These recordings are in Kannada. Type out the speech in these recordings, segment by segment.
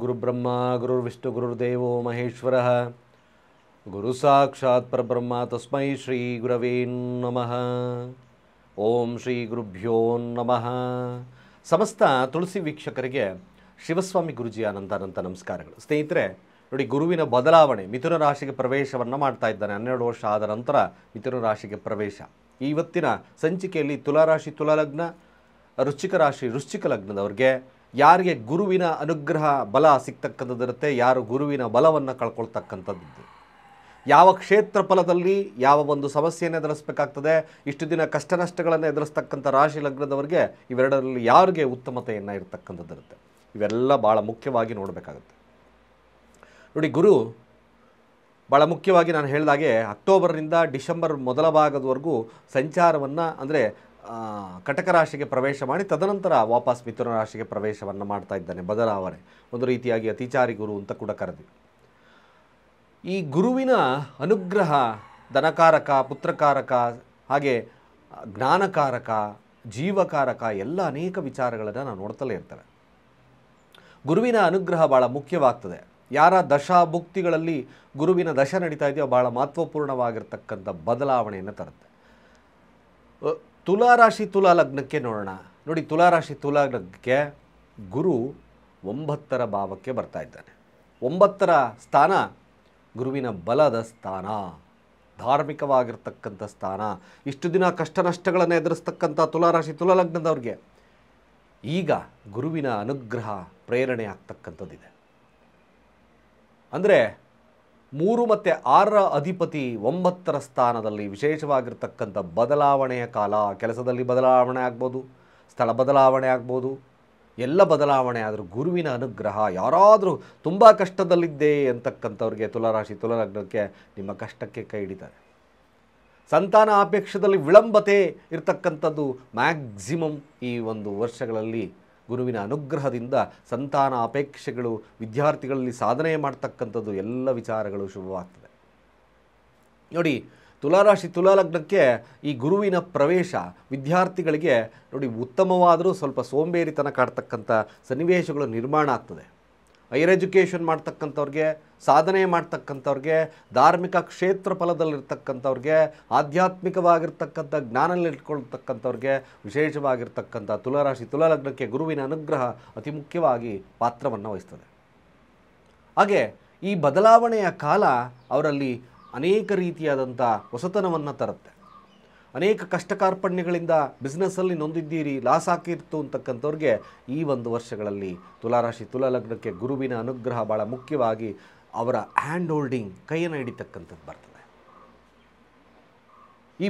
ಗುರುಬ್ರಹ್ಮ ಗುರುರ್ವಿಷ್ಣು ಗುರುರ್ದೇವೋ ಮಹೇಶ್ವರಃ ಗುರು ಸಾಕ್ಷಾತ್ ಪರಬ್ರಹ್ಮ ತಸ್ಮೈ ಶ್ರೀ ಗುರವೇ ನಮಃ. ಓಂ ಶ್ರೀ ಗುರುಭ್ಯೋ ನಮಃ. ಸಮಸ್ತ ತುಳಸಿ ವೀಕ್ಷಕರಿಗೆ ಶಿವಸ್ವಾಮಿ ಗುರುಜಿಯ ಅನಂತ ನಮಸ್ಕಾರಗಳು. ಸ್ನೇಹಿತರೆ ನೋಡಿ, ಗುರುವಿನ ಬದಲಾವಣೆ ಮಿಥುನ ರಾಶಿಗೆ ಪ್ರವೇಶವನ್ನು ಮಾಡ್ತಾ ಇದ್ದಾನೆ. 12 ವರ್ಷ ಆದ ನಂತರ ಮಿಥುನ ರಾಶಿಗೆ ಪ್ರವೇಶ. ಇವತ್ತಿನ ಸಂಚಿಕೆಯಲ್ಲಿ ತುಲಾರಾಶಿ ತುಲಾಲಗ್ನ, ವೃಶ್ಚಿಕ ರಾಶಿ ವೃಶ್ಚಿಕ ಲಗ್ನದವ್ರಿಗೆ ಯಾರಿಗೆ ಗುರುವಿನ ಅನುಗ್ರಹ ಬಲ ಸಿಗ್ತಕ್ಕಂಥದ್ದಿರುತ್ತೆ, ಯಾರು ಗುರುವಿನ ಬಲವನ್ನು ಕಳ್ಕೊಳ್ತಕ್ಕಂಥದ್ದು, ಯಾವ ಕ್ಷೇತ್ರ ಫಲದಲ್ಲಿ ಯಾವ ಒಂದು ಸಮಸ್ಯೆಯನ್ನು ಎದುರಿಸಬೇಕಾಗ್ತದೆ, ಇಷ್ಟು ದಿನ ಕಷ್ಟ ನಷ್ಟಗಳನ್ನು ಎದುರಿಸ್ತಕ್ಕಂಥ ರಾಶಿ ಲಗ್ನದವರಿಗೆ ಇವೆರಡರಲ್ಲಿ ಯಾರಿಗೆ ಉತ್ತಮತೆಯನ್ನು ಇರತಕ್ಕಂಥದ್ದಿರುತ್ತೆ, ಇವೆಲ್ಲ ಭಾಳ ಮುಖ್ಯವಾಗಿ ನೋಡಬೇಕಾಗುತ್ತೆ. ನೋಡಿ, ಗುರು ಭಾಳ ಮುಖ್ಯವಾಗಿ ನಾನು ಹೇಳಿದಾಗೆ ಅಕ್ಟೋಬರ್ನಿಂದ ಡಿಸೆಂಬರ್ ಮೊದಲ ಭಾಗದವರೆಗೂ ಸಂಚಾರವನ್ನು ಅಂದರೆ ಕಟಕ ರಾಶಿಗೆ ಪ್ರವೇಶ ಮಾಡಿ ತದನಂತರ ವಾಪಸ್ ಮಿಥುನ ರಾಶಿಗೆ ಪ್ರವೇಶವನ್ನು ಮಾಡ್ತಾ ಇದ್ದಾನೆ. ಬದಲಾವಣೆ, ಒಂದು ರೀತಿಯಾಗಿ ಅತಿಚಾರಿ ಗುರು ಅಂತ ಕೂಡ ಕರೆದ್ವಿ. ಈ ಗುರುವಿನ ಅನುಗ್ರಹ ಧನಕಾರಕ, ಪುತ್ರಕಾರಕ, ಹಾಗೆ ಜ್ಞಾನಕಾರಕ, ಜೀವಕಾರಕ ಎಲ್ಲ ಅನೇಕ ವಿಚಾರಗಳನ್ನು ನಾವು ನೋಡ್ತಲೇ ಇರ್ತೇವೆ. ಗುರುವಿನ ಅನುಗ್ರಹ ಭಾಳ ಮುಖ್ಯವಾಗ್ತದೆ. ಯಾರ ದಶಾಭುಕ್ತಿಗಳಲ್ಲಿ ಗುರುವಿನ ದಶ ನಡೀತಾ ಇದೆಯೋ ಭಾಳ ಮಹತ್ವಪೂರ್ಣವಾಗಿರ್ತಕ್ಕಂಥ ಬದಲಾವಣೆಯನ್ನು ತರುತ್ತೆ. ತುಲಾರಾಶಿ ತುಲಾ ಲಗ್ನಕ್ಕೆ ನೋಡೋಣ. ನೋಡಿ, ತುಲಾರಾಶಿ ತುಲಾ ಲಗ್ನಕ್ಕೆ ಗುರು 9ರ ಭಾವಕ್ಕೆ ಬರ್ತಾ ಇದ್ದಾನೆ. 9ರ ಸ್ಥಾನ ಗುರುವಿನ ಬಲದ ಸ್ಥಾನ, ಧಾರ್ಮಿಕವಾಗಿರ್ತಕ್ಕಂಥ ಸ್ಥಾನ. ಇಷ್ಟು ದಿನ ಕಷ್ಟ ನಷ್ಟಗಳನ್ನು ಎದುರಿಸ್ತಕ್ಕಂಥ ತುಲಾರಾಶಿ ತುಲಾ ಲಗ್ನದವ್ರಿಗೆ ಈಗ ಗುರುವಿನ ಅನುಗ್ರಹ ಪ್ರೇರಣೆ ಆಗ್ತಕ್ಕಂಥದ್ದಿದೆ. ಅಂದರೆ 3 ಮತ್ತು 6ರ ಅಧಿಪತಿ 9ರ ಸ್ಥಾನದಲ್ಲಿ ವಿಶೇಷವಾಗಿರ್ತಕ್ಕಂಥ ಬದಲಾವಣೆಯ ಕಾಲ. ಕೆಲಸದಲ್ಲಿ ಬದಲಾವಣೆ ಆಗ್ಬೋದು, ಸ್ಥಳ ಬದಲಾವಣೆ ಆಗ್ಬೋದು, ಎಲ್ಲ ಬದಲಾವಣೆ ಆದರೂ ಗುರುವಿನ ಅನುಗ್ರಹ. ಯಾರಾದರೂ ತುಂಬ ಕಷ್ಟದಲ್ಲಿದ್ದೆ ಅಂತಕ್ಕಂಥವ್ರಿಗೆ ತುಲಾರಾಶಿ ತುಲಾಲಗ್ನಕ್ಕೆ ನಿಮ್ಮ ಕಷ್ಟಕ್ಕೆ ಕೈ ಹಿಡಿತಾರೆ. ಸಂತಾನ ಅಪೇಕ್ಷದಲ್ಲಿ ವಿಳಂಬತೆ ಇರತಕ್ಕಂಥದ್ದು ಮ್ಯಾಕ್ಸಿಮಮ್ ಈ ಒಂದು ವರ್ಷಗಳಲ್ಲಿ ಗುರುವಿನ ಅನುಗ್ರಹದಿಂದ ಸಂತಾನ ಅಪೇಕ್ಷೆಗಳು, ವಿದ್ಯಾರ್ಥಿಗಳಲ್ಲಿ ಸಾಧನೆ ಮಾಡ್ತಕ್ಕಂಥದ್ದು ಎಲ್ಲ ವಿಚಾರಗಳು ಶುಭವಾಗ್ತದೆ. ನೋಡಿ, ತುಲಾರಾಶಿ ತುಲಾಲಗ್ನಕ್ಕೆ ಈ ಗುರುವಿನ ಪ್ರವೇಶ ವಿದ್ಯಾರ್ಥಿಗಳಿಗೆ ನೋಡಿ ಉತ್ತಮವಾದರೂ ಸ್ವಲ್ಪ ಸೋಂಬೇರಿತನ ಕಾಡ್ತಕ್ಕಂಥ ಸನ್ನಿವೇಶಗಳು ನಿರ್ಮಾಣ ಆಗ್ತದೆ. ಹೈಯರ್ ಎಜುಕೇಷನ್ ಮಾಡ್ತಕ್ಕಂಥವ್ರಿಗೆ, ಸಾಧನೆ ಮಾಡ್ತಕ್ಕಂಥವ್ರಿಗೆ, ಧಾರ್ಮಿಕ ಕ್ಷೇತ್ರ ಫಲದಲ್ಲಿರ್ತಕ್ಕಂಥವ್ರಿಗೆ, ಆಧ್ಯಾತ್ಮಿಕವಾಗಿರ್ತಕ್ಕಂಥ ಜ್ಞಾನದಲ್ಲಿ ಇಟ್ಕೊಳ್ತಕ್ಕಂಥವ್ರಿಗೆ ವಿಶೇಷವಾಗಿರ್ತಕ್ಕಂಥ ತುಲಾರಾಶಿ ತುಲಾಲಗ್ನಕ್ಕೆ ಗುರುವಿನ ಅನುಗ್ರಹ ಅತಿ ಮುಖ್ಯವಾಗಿ ಪಾತ್ರವನ್ನು ವಹಿಸ್ತದೆ. ಹಾಗೆ ಈ ಬದಲಾವಣೆಯ ಕಾಲ ಅವರಲ್ಲಿ ಅನೇಕ ರೀತಿಯಾದಂಥ ಹೊಸತನವನ್ನು ತರುತ್ತೆ. ಅನೇಕ ಕಷ್ಟ ಕಾರ್ಪಣ್ಯಗಳಿಂದ ಬಿಸ್ನೆಸ್ಸಲ್ಲಿ ನೊಂದಿದ್ದೀರಿ, ಲಾಸ್ ಹಾಕಿರ್ತು ಅಂತಕ್ಕಂಥವ್ರಿಗೆ ಈ ಒಂದು ವರ್ಷಗಳಲ್ಲಿ ತುಲಾರಾಶಿ ತುಲಾಲಗ್ನಕ್ಕೆ ಗುರುವಿನ ಅನುಗ್ರಹ ಭಾಳ ಮುಖ್ಯವಾಗಿ ಅವರ ಹ್ಯಾಂಡ್ ಹೋಲ್ಡಿಂಗ್, ಕೈಯನ್ನು ಹಿಡಿತಕ್ಕಂಥದ್ದು ಬರ್ತದೆ. ಈ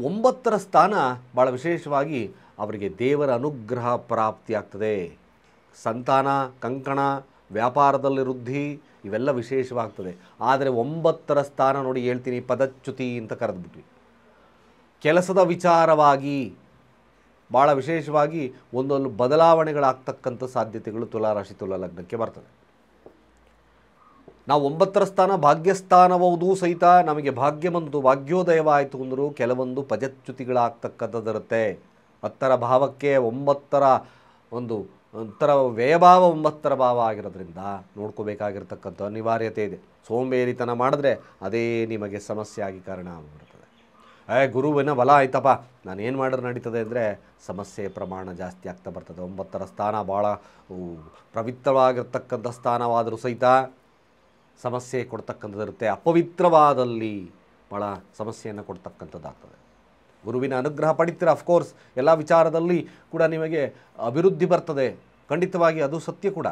9ರ ಸ್ಥಾನ ಭಾಳ ವಿಶೇಷವಾಗಿ ಅವರಿಗೆ ದೇವರ ಅನುಗ್ರಹ ಪ್ರಾಪ್ತಿಯಾಗ್ತದೆ. ಸಂತಾನ, ಕಂಕಣ, ವ್ಯಾಪಾರದಲ್ಲಿ ವೃದ್ಧಿ ಇವೆಲ್ಲ ವಿಶೇಷವಾಗ್ತದೆ. ಆದರೆ 9ರ ಸ್ಥಾನ ನೋಡಿ ಹೇಳ್ತೀನಿ, ಪದಚ್ಯುತಿ ಅಂತ ಕರೆದ್ಬಿಟ್ವಿ. ಕೆಲಸದ ವಿಚಾರವಾಗಿ ಭಾಳ ವಿಶೇಷವಾಗಿ ಒಂದೊಂದು ಬದಲಾವಣೆಗಳಾಗ್ತಕ್ಕಂಥ ಸಾಧ್ಯತೆಗಳು ತುಲಾರಾಶಿ ತುಲಾಲಗ್ನಕ್ಕೆ ಬರ್ತದೆ. ನಾವು 9ರ ಸ್ಥಾನ ಭಾಗ್ಯಸ್ಥಾನವವುದು ಸಹಿತ ನಮಗೆ ಭಾಗ್ಯ ಬಂತು, ಭಾಗ್ಯೋದಯವಾಯಿತು ಅಂದರೂ ಕೆಲವೊಂದು ಪದಚ್ಯುತಿಗಳಾಗ್ತಕ್ಕಂಥದ್ದಿರುತ್ತೆ. 10ರ ಭಾವಕ್ಕೆ 9ರ ಒಂಥರ ವ್ಯಯಭಾವ 9ರ ಭಾವ ಆಗಿರೋದ್ರಿಂದ ನೋಡ್ಕೋಬೇಕಾಗಿರ್ತಕ್ಕಂಥ ಅನಿವಾರ್ಯತೆ ಇದೆ. ಸೋಂಬೇರಿತನ ಮಾಡಿದ್ರೆ ಅದೇ ನಿಮಗೆ ಸಮಸ್ಯೆ ಆಗಿ ಕಾರಣ ಆಗ್ಬಿಡ್ತದೆ. ಗುರುವಿನ ಬಲ ಆಯ್ತಪ್ಪ, ನಾನೇನು ಮಾಡಿದ್ರೆ ನಡೀತದೆ ಅಂದರೆ ಸಮಸ್ಯೆ ಪ್ರಮಾಣ ಜಾಸ್ತಿ ಆಗ್ತಾ ಬರ್ತದೆ. 9ರ ಸ್ಥಾನ ಭಾಳ ಪವಿತ್ರವಾಗಿರ್ತಕ್ಕಂಥ ಸ್ಥಾನವಾದರೂ ಸಹಿತ ಸಮಸ್ಯೆ ಕೊಡ್ತಕ್ಕಂಥದ್ದಿರುತ್ತೆ. ಅಪವಿತ್ರವಾದಲ್ಲಿ ಭಾಳ ಸಮಸ್ಯೆಯನ್ನು ಕೊಡ್ತಕ್ಕಂಥದ್ದಾಗ್ತದೆ. ಗುರುವಿನ ಅನುಗ್ರಹ ಪಡಿತೀರ, ಅಫ್ಕೋರ್ಸ್ ಎಲ್ಲ ವಿಚಾರದಲ್ಲಿ ಕೂಡ ನಿಮಗೆ ಅಭಿವೃದ್ಧಿ ಬರ್ತದೆ, ಖಂಡಿತವಾಗಿ ಅದು ಸತ್ಯ ಕೂಡ.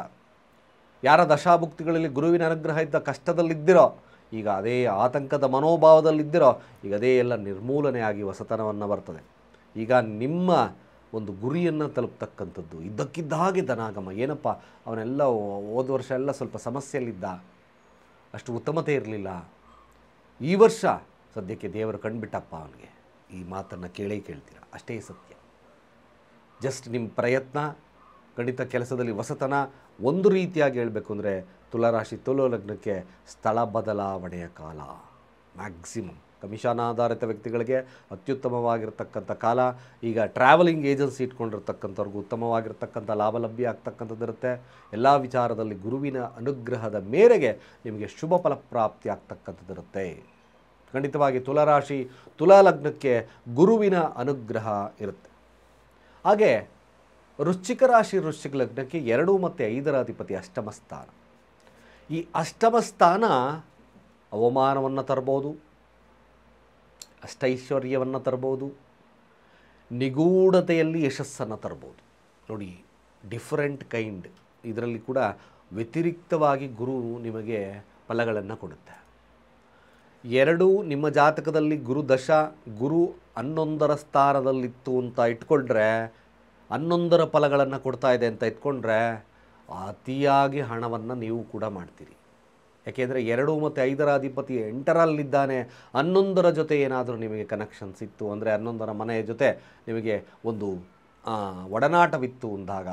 ಯಾರ ದಶಾಭುಕ್ತಿಗಳಲ್ಲಿ ಗುರುವಿನ ಅನುಗ್ರಹ ಇದ್ದ ಕಷ್ಟದಲ್ಲಿದ್ದಿರೋ, ಈಗ ಅದೇ ಆತಂಕದ ಮನೋಭಾವದಲ್ಲಿದ್ದಿರೋ, ಈಗ ಅದೇ ಎಲ್ಲ ನಿರ್ಮೂಲನೆಯಾಗಿ ಹೊಸತನವನ್ನು ಬರ್ತದೆ. ಈಗ ನಿಮ್ಮ ಒಂದು ಗುರಿಯನ್ನು ತಲುಪ್ತಕ್ಕಂಥದ್ದು ಇದ್ದಕ್ಕಿದ್ದ ಹಾಗೆ ಧನಾಗಮ. ಏನಪ್ಪ ಅವನೆಲ್ಲ ಹೋದ ವರ್ಷ ಎಲ್ಲ ಸ್ವಲ್ಪ ಸಮಸ್ಯೆಯಲ್ಲಿದ್ದ, ಅಷ್ಟು ಉತ್ತಮತೆ ಇರಲಿಲ್ಲ, ಈ ವರ್ಷ ಸದ್ಯಕ್ಕೆ ದೇವರು ಕಂಡುಬಿಟ್ಟಪ್ಪ ಅವನಿಗೆ. ಈ ಮಾತನ್ನು ಕೇಳ್ತೀರ, ಅಷ್ಟೇ ಸತ್ಯ. ಜಸ್ಟ್ ನಿಮ್ಮ ಪ್ರಯತ್ನ, ಖಂಡಿತ ಕೆಲಸದಲ್ಲಿ ಹೊಸತನ. ಒಂದು ರೀತಿಯಾಗಿ ಹೇಳಬೇಕು ಅಂದರೆ ತುಲಾರಾಶಿ ತುಲಾಲಗ್ನಕ್ಕೆ ಸ್ಥಳ ಬದಲಾವಣೆಯ ಕಾಲ ಮ್ಯಾಕ್ಸಿಮಮ್. ಕಮಿಷನ್ ಆಧಾರಿತ ವ್ಯಕ್ತಿಗಳಿಗೆ ಅತ್ಯುತ್ತಮವಾಗಿರ್ತಕ್ಕಂಥ ಕಾಲ. ಈಗ ಟ್ರಾವೆಲಿಂಗ್ ಏಜೆನ್ಸಿ ಇಟ್ಕೊಂಡಿರ್ತಕ್ಕಂಥವ್ರಿಗೂ ಉತ್ತಮವಾಗಿರ್ತಕ್ಕಂಥ ಲಾಭ ಲಭ್ಯ ಆಗ್ತಕ್ಕಂಥದ್ದಿರುತ್ತೆ. ಎಲ್ಲ ವಿಚಾರದಲ್ಲಿ ಗುರುವಿನ ಅನುಗ್ರಹದ ಮೇರೆಗೆ ನಿಮಗೆ ಶುಭ ಫಲ ಪ್ರಾಪ್ತಿ ಆಗ್ತಕ್ಕಂಥದ್ದಿರುತ್ತೆ. ಖಂಡಿತವಾಗಿ ತುಲಾರಾಶಿ ತುಲಾ ಲಗ್ನಕ್ಕೆ ಗುರುವಿನ ಅನುಗ್ರಹ ಇರುತ್ತೆ. ಹಾಗೆ ವೃಶ್ಚಿಕ ರಾಶಿ ವೃಶ್ಚಿಕ ಲಗ್ನಕ್ಕೆ 2 ಮತ್ತು 5ರ ಅಧಿಪತಿ ಅಷ್ಟಮ ಸ್ಥಾನ. ಈ ಅಷ್ಟಮ ಸ್ಥಾನ ಅವಮಾನವನ್ನು ತರ್ಬೋದು, ಅಷ್ಟೈಶ್ವರ್ಯವನ್ನು ತರ್ಬೋದು, ನಿಗೂಢತೆಯಲ್ಲಿ ಯಶಸ್ಸನ್ನು ತರ್ಬೋದು. ನೋಡಿ, ಡಿಫರೆಂಟ್ ಕೈಂಡ್. ಇದರಲ್ಲಿ ಕೂಡ ವ್ಯತಿರಿಕ್ತವಾಗಿ ಗುರು ನಿಮಗೆ ಫಲಗಳನ್ನು ಕೊಡುತ್ತೆ. 2 ನಿಮ್ಮ ಜಾತಕದಲ್ಲಿ ಗುರು ದಶ, ಗುರು 11ರ ಸ್ಥಾನದಲ್ಲಿತ್ತು ಅಂತ ಇಟ್ಕೊಂಡ್ರೆ, 11ರ ಫಲಗಳನ್ನು ಕೊಡ್ತಾ ಇದೆ ಅಂತ ಇಟ್ಕೊಂಡ್ರೆ ಅತಿಯಾಗಿ ಹಣವನ್ನು ನೀವು ಕೂಡ ಮಾಡ್ತೀರಿ. ಯಾಕೆಂದರೆ 2 ಮತ್ತು 5ರ ಅಧಿಪತಿ 8ರಲ್ಲಿದ್ದಾನೆ. 11ರ ಜೊತೆ ಏನಾದರೂ ನಿಮಗೆ ಕನೆಕ್ಷನ್ಸ್ ಇತ್ತು ಅಂದರೆ, 11ರ ಮನೆಯ ಜೊತೆ ನಿಮಗೆ ಒಂದು ಒಡನಾಟವಿತ್ತು ಅಂದಾಗ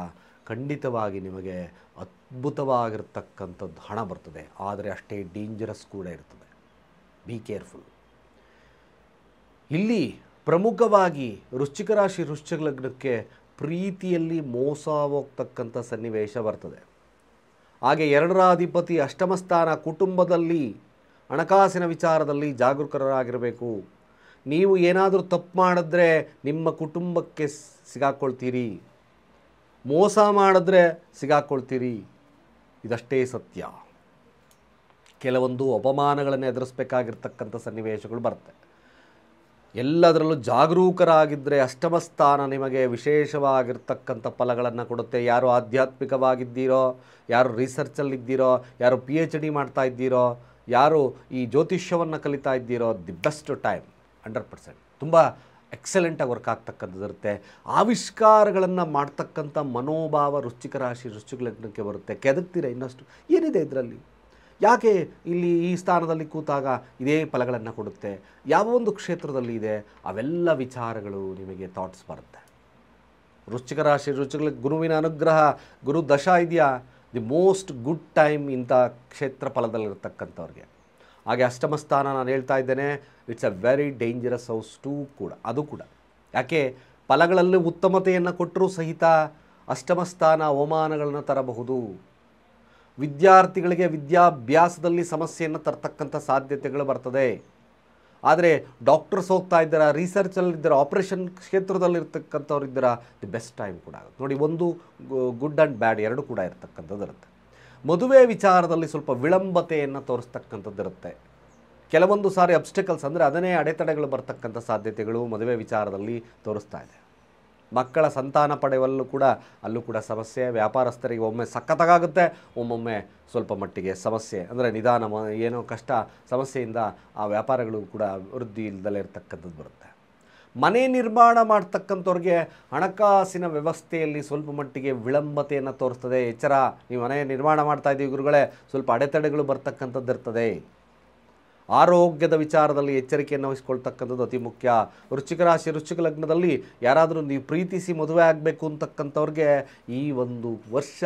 ಖಂಡಿತವಾಗಿ ನಿಮಗೆ ಅದ್ಭುತವಾಗಿರ್ತಕ್ಕಂಥದ್ದು ಹಣ ಬರ್ತದೆ. ಆದರೆ ಅಷ್ಟೇ ಡೇಂಜರಸ್ ಕೂಡ ಇರ್ತದೆ. Be careful. ಇಲ್ಲಿ ಪ್ರಮುಖವಾಗಿ ವೃಶ್ಚಿಕ ರಾಶಿ ವೃಶ್ಚಿಕ ಲಗ್ನಕ್ಕೆ ಪ್ರೀತಿಯಲ್ಲಿ ಮೋಸ ಹೋಗ್ತಕ್ಕಂಥ ಸನ್ನಿವೇಶ ಬರ್ತದೆ. ಹಾಗೆ 2ರ ಅಧಿಪತಿ ಅಷ್ಟಮ ಸ್ಥಾನ. ಕುಟುಂಬದಲ್ಲಿ ಹಣಕಾಸಿನ ವಿಚಾರದಲ್ಲಿ ಜಾಗರೂಕರಾಗಿರಬೇಕು. ನೀವು ಏನಾದರೂ ತಪ್ಪು ಮಾಡಿದ್ರೆ ನಿಮ್ಮ ಕುಟುಂಬಕ್ಕೆ ಸಿಗಾಕ್ಕೊಳ್ತೀರಿ, ಮೋಸ ಮಾಡಿದ್ರೆ ಸಿಗಾಕ್ಕೊಳ್ತೀರಿ. ಇದಷ್ಟೇ ಸತ್ಯ. ಕೆಲವೊಂದು ಅಪಮಾನಗಳನ್ನು ಎದುರಿಸಬೇಕಾಗಿರ್ತಕ್ಕಂಥ ಸನ್ನಿವೇಶಗಳು ಬರುತ್ತೆ. ಎಲ್ಲದರಲ್ಲೂ ಜಾಗರೂಕರಾಗಿದ್ದರೆ ಅಷ್ಟಮ ಸ್ಥಾನ ನಿಮಗೆ ವಿಶೇಷವಾಗಿರ್ತಕ್ಕಂಥ ಫಲಗಳನ್ನು ಕೊಡುತ್ತೆ. ಯಾರು ಆಧ್ಯಾತ್ಮಿಕವಾಗಿದ್ದೀರೋ, ಯಾರು ರಿಸರ್ಚಲ್ಲಿದ್ದೀರೋ, ಯಾರು PhD ಮಾಡ್ತಾ ಇದ್ದೀರೋ, ಯಾರು ಈ ಜ್ಯೋತಿಷ್ಯವನ್ನು ಕಲಿತಾ ಇದ್ದೀರೋ, ದಿ ಬೆಸ್ಟ್ ಟೈಮ್ 100%. ತುಂಬ ಎಕ್ಸಲೆಂಟಾಗಿ ವರ್ಕ್ ಆಗ್ತಕ್ಕಂಥದ್ದಿರುತ್ತೆ. ಆವಿಷ್ಕಾರಗಳನ್ನು ಮಾಡ್ತಕ್ಕಂಥ ಮನೋಭಾವ ವೃಶ್ಚಿಕ ರಾಶಿ ವೃಶ್ಚಿಕ ಲಗ್ನಕ್ಕೆ ಬರುತ್ತೆ. ಕೆದಕ್ತೀರ ಇನ್ನಷ್ಟು. ಏನಿದೆ ಇದರಲ್ಲಿ? ಯಾಕೆ ಇಲ್ಲಿ ಈ ಸ್ಥಾನದಲ್ಲಿ ಕೂತಾಗ ಇದೇ ಫಲಗಳನ್ನು ಕೊಡುತ್ತೆ? ಯಾವ ಒಂದು ಕ್ಷೇತ್ರದಲ್ಲಿ ಇದೆ? ಅವೆಲ್ಲ ವಿಚಾರಗಳು ನಿಮಗೆ ಥಾಟ್ಸ್ ಬರುತ್ತೆ. ವೃಶ್ಚಿಕ ರಾಶಿ ವೃಶ್ಚಿಕ ಗುರುವಿನ ಅನುಗ್ರಹ, ಗುರು ದಶ ಇದೆಯಾ, ದಿ ಮೋಸ್ಟ್ ಗುಡ್ ಟೈಮ್ ಇಂಥ ಕ್ಷೇತ್ರ ಫಲದಲ್ಲಿರ್ತಕ್ಕಂಥವ್ರಿಗೆ. ಹಾಗೆ ಅಷ್ಟಮ ಸ್ಥಾನ ನಾನು ಹೇಳ್ತಾ ಇದ್ದೇನೆ, it's a very dangerous house two ಕೂಡ. ಅದು ಕೂಡ ಯಾಕೆ ಫಲಗಳಲ್ಲಿ ಉತ್ತಮತೆಯನ್ನು ಕೊಟ್ಟರೂ ಸಹಿತ ಅಷ್ಟಮ ಸ್ಥಾನ ಅವಮಾನಗಳನ್ನು ತರಬಹುದು. ವಿದ್ಯಾರ್ಥಿಗಳಿಗೆ ವಿದ್ಯಾಭ್ಯಾಸದಲ್ಲಿ ಸಮಸ್ಯೆಯನ್ನು ತರ್ತಕ್ಕಂಥ ಸಾಧ್ಯತೆಗಳು ಬರ್ತದೆ. ಆದರೆ ಡಾಕ್ಟರ್ಸ್ ಹೋಗ್ತಾ ಇದ್ದಾರೆ, ರಿಸರ್ಚಲ್ಲಿದ್ದಾರೆ, ಆಪರೇಷನ್ ಕ್ಷೇತ್ರದಲ್ಲಿರ್ತಕ್ಕಂಥವ್ರು ಇದ್ದಾರೆ, ದಿ ಬೆಸ್ಟ್ ಟೈಮ್ ಕೂಡ ಆಗುತ್ತೆ. ನೋಡಿ, ಒಂದು ಗುಡ್ ಆ್ಯಂಡ್ ಬ್ಯಾಡ್ 2 ಕೂಡ ಇರ್ತಕ್ಕಂಥದ್ದು ಇರುತ್ತೆ. ಮದುವೆ ವಿಚಾರದಲ್ಲಿ ಸ್ವಲ್ಪ ವಿಳಂಬತೆಯನ್ನು ತೋರಿಸ್ತಕ್ಕಂಥದ್ದು ಇರುತ್ತೆ. ಕೆಲವೊಂದು ಸಾರಿ ಅಬ್ಸ್ಟಿಕಲ್ಸ್ ಅಂದರೆ ಅದನ್ನೇ ಅಡೆತಡೆಗಳು ಬರ್ತಕ್ಕಂಥ ಸಾಧ್ಯತೆಗಳು ಮದುವೆ ವಿಚಾರದಲ್ಲಿ ತೋರಿಸ್ತಾ ಇದೆ. ಮಕ್ಕಳ ಸಂತಾನ ಪಡೆಯುವಲ್ಲೂ ಕೂಡ ಅಲ್ಲೂ ಕೂಡ ಸಮಸ್ಯೆ. ವ್ಯಾಪಾರಸ್ಥರಿಗೆ ಒಮ್ಮೆ ಸಖತ್ತಾಗುತ್ತೆ, ಒಮ್ಮೊಮ್ಮೆ ಸ್ವಲ್ಪ ಮಟ್ಟಿಗೆ ಸಮಸ್ಯೆ ಅಂದರೆ ನಿಧಾನ, ಏನೋ ಕಷ್ಟ ಸಮಸ್ಯೆಯಿಂದ ಆ ವ್ಯಾಪಾರಗಳು ಕೂಡ ವೃದ್ಧಿ ಇಲ್ಲದಲ್ಲೇ ಇರತಕ್ಕಂಥದ್ದು ಬರುತ್ತೆ. ಮನೆ ನಿರ್ಮಾಣ ಮಾಡ್ತಕ್ಕಂಥವ್ರಿಗೆ ಹಣಕಾಸಿನ ವ್ಯವಸ್ಥೆಯಲ್ಲಿ ಸ್ವಲ್ಪ ಮಟ್ಟಿಗೆ ವಿಳಂಬತೆಯನ್ನು ತೋರಿಸ್ತದೆ. ಎಚ್ಚರ, ನೀವು ಮನೆ ನಿರ್ಮಾಣ ಮಾಡ್ತಾ ಇದ್ದೀವಿ ಗುರುಗಳೇ, ಸ್ವಲ್ಪ ಅಡೆತಡೆಗಳು ಬರ್ತಕ್ಕಂಥದ್ದು ಇರ್ತದೆ. ಆರೋಗ್ಯದ ವಿಚಾರದಲ್ಲಿ ಎಚ್ಚರಿಕೆಯನ್ನು ವಹಿಸ್ಕೊಳ್ತಕ್ಕಂಥದ್ದು ಅತಿ ಮುಖ್ಯ. ವೃಶ್ಚಿಕ ರಾಶಿ ವೃಶ್ಚಿಕ ಲಗ್ನದಲ್ಲಿ ಯಾರಾದರೂ ನೀವು ಪ್ರೀತಿಸಿ ಮದುವೆ ಆಗಬೇಕು ಅಂತಕ್ಕಂಥವ್ರಿಗೆ ಈ ಒಂದು ವರ್ಷ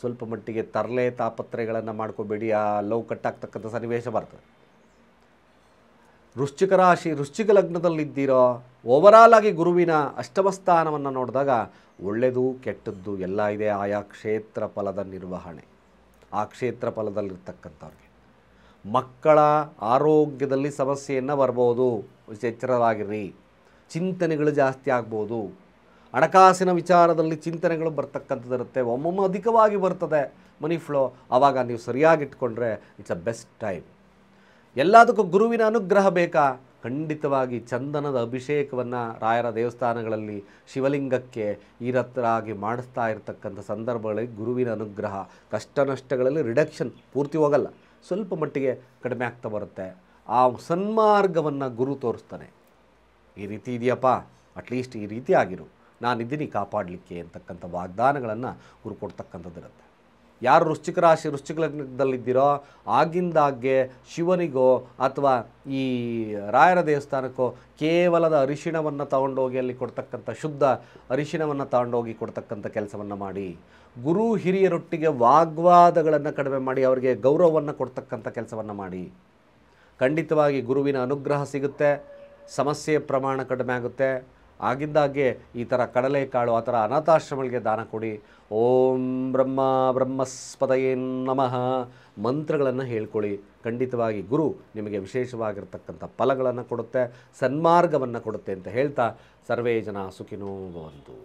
ಸ್ವಲ್ಪ ಮಟ್ಟಿಗೆ ತರಲೆ ತಾಪತ್ರೆಗಳನ್ನು ಮಾಡ್ಕೋಬೇಡಿ. ಆ ಲವ್ ಕಟ್ಟಾಗ್ತಕ್ಕಂಥ ಸನ್ನಿವೇಶ ಬರ್ತದೆ. ವೃಶ್ಚಿಕ ರಾಶಿ ವೃಶ್ಚಿಕ ಲಗ್ನದಲ್ಲಿದ್ದೀರೋ, ಓವರಾಲ್ ಆಗಿ ಗುರುವಿನ ಅಷ್ಟಮ ಸ್ಥಾನವನ್ನು ನೋಡಿದಾಗ ಒಳ್ಳೆಯದು ಕೆಟ್ಟದ್ದು ಎಲ್ಲ ಇದೆ. ಆಯಾ ಕ್ಷೇತ್ರ ಫಲದ ನಿರ್ವಹಣೆ, ಆ ಕ್ಷೇತ್ರ ಫಲದಲ್ಲಿರ್ತಕ್ಕಂಥವ್ರಿಗೆ ಮಕ್ಕಳ ಆರೋಗ್ಯದಲ್ಲಿ ಸಮಸ್ಯೆಯನ್ನು ಬರ್ಬೋದು, ಎಚ್ಚರವಾಗಿರ್ರಿ. ಚಿಂತನೆಗಳು ಜಾಸ್ತಿ ಆಗ್ಬೋದು. ಹಣಕಾಸಿನ ವಿಚಾರದಲ್ಲಿ ಚಿಂತನೆಗಳು ಬರ್ತಕ್ಕಂಥದ್ದಿರುತ್ತೆ. ಒಮ್ಮೊಮ್ಮೆ ಅಧಿಕವಾಗಿ ಬರ್ತದೆ ಮನಿ ಫ್ಲೋ. ಆವಾಗ ನೀವು ಸರಿಯಾಗಿಟ್ಕೊಂಡ್ರೆ ಇಟ್ಸ್ ಅ ಬೆಸ್ಟ್ ಟೈಮ್. ಎಲ್ಲದಕ್ಕೂ ಗುರುವಿನ ಅನುಗ್ರಹ ಬೇಕಾ? ಖಂಡಿತವಾಗಿ ಚಂದನದ ಅಭಿಷೇಕವನ್ನು ರಾಯರ ದೇವಸ್ಥಾನಗಳಲ್ಲಿ ಶಿವಲಿಂಗಕ್ಕೆ ಈರತ್ತರಾಗಿ ಮಾಡಿಸ್ತಾ ಇರತಕ್ಕಂಥ ಸಂದರ್ಭಗಳಲ್ಲಿ ಗುರುವಿನ ಅನುಗ್ರಹ, ಕಷ್ಟ ನಷ್ಟಗಳಲ್ಲಿ ರಿಡಕ್ಷನ್, ಪೂರ್ತಿ ಹೋಗಲ್ಲ, ಸ್ವಲ್ಪ ಮಟ್ಟಿಗೆ ಕಡಿಮೆ ಆಗ್ತಾ ಬರುತ್ತೆ. ಆ ಸನ್ಮಾರ್ಗವನ್ನು ಗುರು ತೋರಿಸ್ತಾನೆ. ಈ ರೀತಿ ಇದೆಯಪ್ಪ, ಅಟ್ಲೀಸ್ಟ್ ಈ ರೀತಿ ಆಗಿರು, ನಾನಿದ್ದೀನಿ ಕಾಪಾಡಲಿಕ್ಕೆ ಅಂತಕ್ಕಂಥ ವಾಗ್ದಾನಗಳನ್ನು ಗುರು ಕೊಡ್ತಕ್ಕಂಥದ್ದಿರುತ್ತೆ. ಯಾರು ವೃಶ್ಚಿಕ ರಾಶಿ ವೃಶ್ಚಿಕ ಲಗ್ನದಲ್ಲಿದ್ದೀರೋ ಆಗಿಂದಾಗ್ಗೆ ಶಿವನಿಗೋ ಅಥವಾ ಈ ರಾಯರ ದೇವಸ್ಥಾನಕ್ಕೋ ಕೇವಲದ ಅರಿಶಿಣವನ್ನು ತಗೊಂಡೋಗಿ ಅಲ್ಲಿ ಕೊಡ್ತಕ್ಕಂಥ ಶುದ್ಧ ಅರಿಶಿಣವನ್ನು ತಗೊಂಡೋಗಿ ಕೊಡ್ತಕ್ಕಂಥ ಕೆಲಸವನ್ನು ಮಾಡಿ. ಗುರು ಹಿರಿಯರೊಟ್ಟಿಗೆ ವಾಗ್ವಾದಗಳನ್ನು ಕಡಿಮೆ ಮಾಡಿ ಅವರಿಗೆ ಗೌರವವನ್ನು ಕೊಡ್ತಕ್ಕಂಥ ಕೆಲಸವನ್ನು ಮಾಡಿ. ಖಂಡಿತವಾಗಿ ಗುರುವಿನ ಅನುಗ್ರಹ ಸಿಗುತ್ತೆ, ಸಮಸ್ಯೆ ಪ್ರಮಾಣ ಕಡಿಮೆ ಆಗುತ್ತೆ. ಆಗಿದ್ದಾಗೆ ಈ ಥರ ಕಡಲೆಕಾಳು ಆ ಥರ ಅನಾಥಾಶ್ರಮಗಳಿಗೆ ದಾನ ಕೊಡಿ. ಓಂ ಬ್ರಹ್ಮಸ್ಪತಯೇ ನಮಃ ಮಂತ್ರಗಳನ್ನು ಹೇಳ್ಕೊಳ್ಳಿ. ಖಂಡಿತವಾಗಿ ಗುರು ನಿಮಗೆ ವಿಶೇಷವಾಗಿರ್ತಕ್ಕಂಥ ಫಲಗಳನ್ನು ಕೊಡುತ್ತೆ, ಸನ್ಮಾರ್ಗವನ್ನು ಕೊಡುತ್ತೆ ಅಂತ ಹೇಳ್ತಾ ಸರ್ವೇ ಜನ ಸುಖಿನೋ ಭವಂತು.